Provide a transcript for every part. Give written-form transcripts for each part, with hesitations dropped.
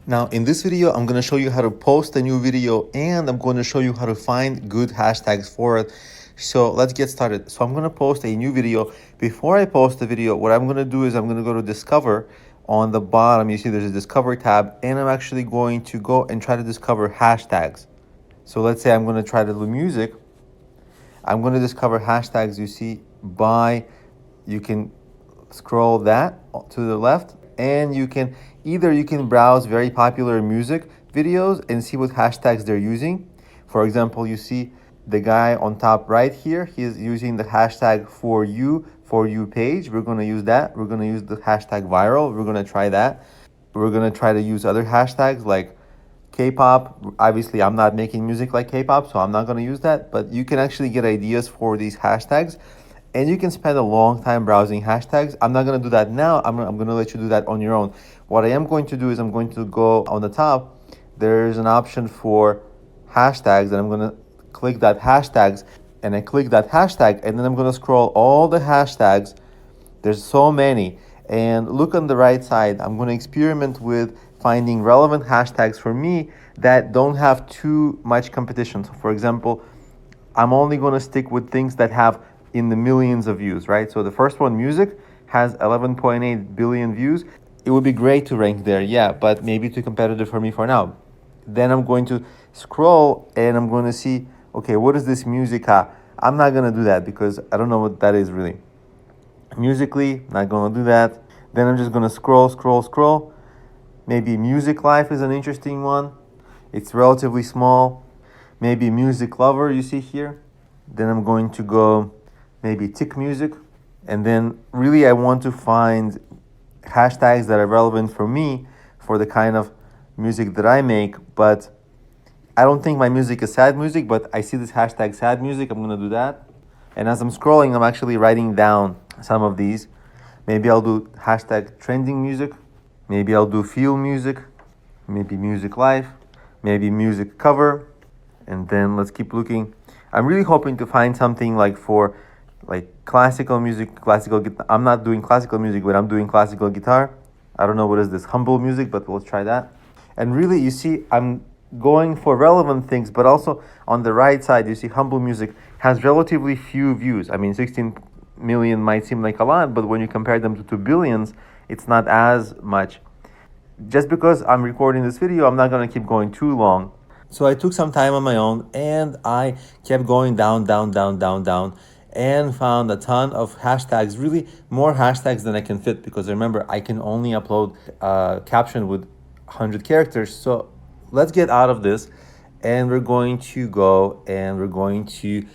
Now, in this video, I'm going to show you how to post a new video, and I'm going to show you how to find good hashtags for it. So let's get started. So I'm going to post a new video. Before I post the video, what I'm going to do is I'm going to go to Discover. On the bottom, you see there's a Discover tab, and I'm actually going to go and try to discover hashtags. So let's say I'm going to try to do music. I'm going to discover hashtags. You see you can scroll that to the left, and you can browse very popular music videos and see what hashtags they're using. For example, you see the guy on top right here, he's using the hashtag for you page. We're going to use that. We're going to use the hashtag viral. We're going to try that. We're going to try to use other hashtags like K-pop. Obviously, I'm not making music like K-pop, so I'm not going to use that, but you can actually get ideas for these hashtags. And you can spend a long time browsing hashtags. I'm not going to do that now. I'm going to let you do that on your own. What I am going to do is I'm going to go on the top. There's an option for hashtags, and I'm going to click that hashtags. And I click that hashtag, and then I'm going to scroll all the hashtags. There's so many. And look on the right side. I'm going to experiment with finding relevant hashtags for me that don't have too much competition. So for example, I'm only going to stick with things that have in the millions of views, right? So the first one, music, has 11.8 billion views. It would be great to rank there, yeah, but maybe too competitive for me for now. Then I'm going to scroll and I'm going to see, okay, what is this musica? I'm not going to do that because I don't know what that is really. Musically, not going to do that. Then I'm just going to scroll. Maybe Music Life is an interesting one. It's relatively small. Maybe Music Lover, you see here. Then I'm going to go maybe Tick Music. And then really I want to find hashtags that are relevant for me, for the kind of music that I make. But I don't think my music is sad music, but I see this hashtag sad music. I'm going to do that. And as I'm scrolling, I'm actually writing down some of these. Maybe I'll do hashtag trending music. Maybe I'll do feel music. Maybe Music Life. Maybe music cover. And then let's keep looking. I'm really hoping to find something like for classical music, classical guitar. I'm not doing classical music, but I'm doing classical guitar. I don't know what is this humble music, but we'll try that. And really, you see, I'm going for relevant things, but also on the right side, you see humble music has relatively few views. I mean, 16 million might seem like a lot, but when you compare them to 2 billions, it's not as much. Just because I'm recording this video, I'm not going to keep going too long. So I took some time on my own, and I kept going down, and found a ton of hashtags, really more hashtags than I can fit, because remember, I can only upload a caption with 100 characters. So let's get out of this, and we're going to go and we're going to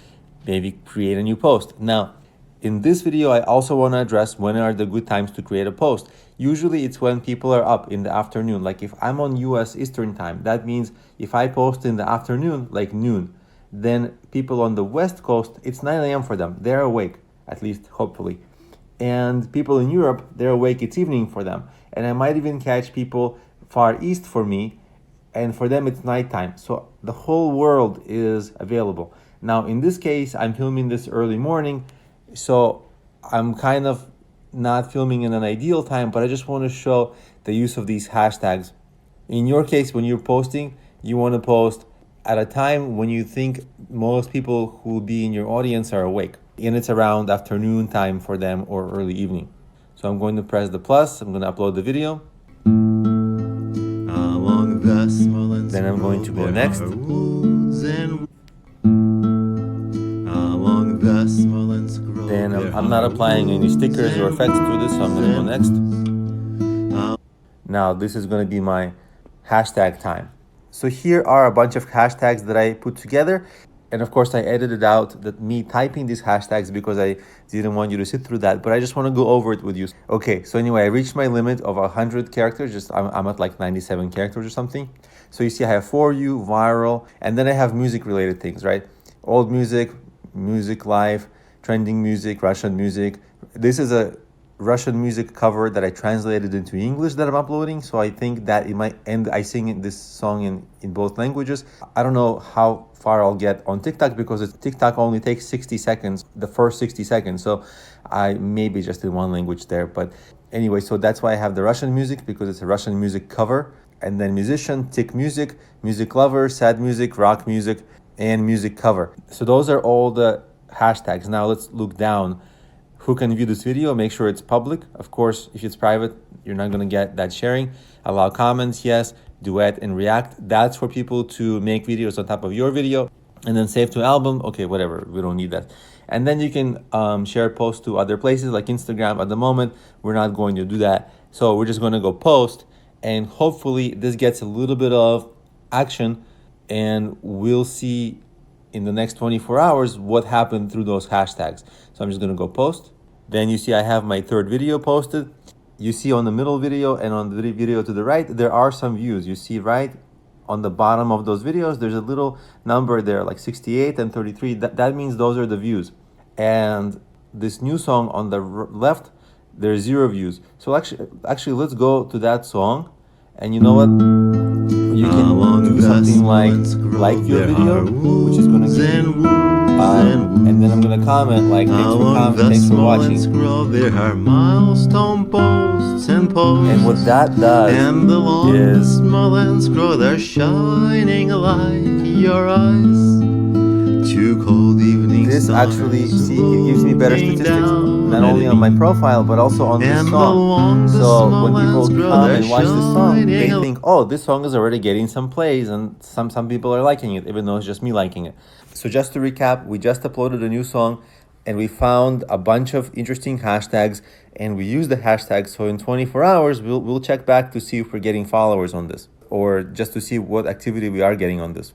maybe create a new post. Now, in this video, I also want to address when are the good times to create a post. Usually it's when people are up in the afternoon. Like if I'm on US Eastern time, that means if I post in the afternoon, like noon, then people on the West Coast, it's 9 a.m. for them. They're awake, at least hopefully. And people in Europe, they're awake, it's evening for them. And I might even catch people far east for me, and for them it's nighttime. So the whole world is available. Now in this case, I'm filming this early morning, so I'm kind of not filming in an ideal time, but I just want to show the use of these hashtags. In your case, when you're posting, you want to post at a time when you think most people who will be in your audience are awake, and it's around afternoon time for them or early evening. So I'm going to press the plus. I'm going to upload the video. Then I'm going to go next. Then I'm not applying any stickers or effects to this, so I'm going to go next. Now this is going to be my hashtag time. So here are a bunch of hashtags that I put together. And of course, I edited out me typing these hashtags because I didn't want you to sit through that, but I just want to go over it with you. Okay, so anyway, I reached my limit of 100 characters. I'm at like 97 characters or something. So you see I have for you, viral, and then I have music related things, right? Old music, Music Life, trending music, Russian music. This is a Russian music cover that I translated into English that I'm uploading. So I think that it might end, I sing this song in both languages. I don't know how far I'll get on TikTok because TikTok only takes 60 seconds, the first 60 seconds. So I may be just in one language there. But anyway, so that's why I have the Russian music, because it's a Russian music cover. and then musician, tick music, music lover, sad music, rock music, and music cover. So those are all the hashtags. Now let's look down. Who can view this video? Make sure it's public. Of course, if it's private, you're not gonna get that sharing. Allow comments, yes. Duet and react. That's for people to make videos on top of your video. And then save to album. Okay, whatever, we don't need that. And then you can share posts to other places like Instagram. At the moment, we're not going to do that. So we're just gonna go post, and hopefully this gets a little bit of action, and we'll see in the next 24 hours what happened through those hashtags. So I'm just gonna go post. Then you see I have my third video posted. You see on the middle video and on the video to the right, there are some views. You see right on the bottom of those videos, there's a little number there, like 68 and 33. That means those are the views. And this new song on the left, there's 0 views. So actually, let's go to that song. And you know what? You can do something like your video, which is gonna give you, and then I'm gonna comment like, thanks for watching. There are milestone posts and posts, and what that does and the long is small and scroll are shining like your eyes. Two cold evenings. This actually, see, it gives me better statistics, not only on my profile, but also on this song. So when people come and watch this song, they think, oh, this song is already getting some plays, and some people are liking it, even though it's just me liking it. So just to recap, we just uploaded a new song, and we found a bunch of interesting hashtags, and we used the hashtags. So in 24 hours, we'll check back to see if we're getting followers on this, or just to see what activity we are getting on this.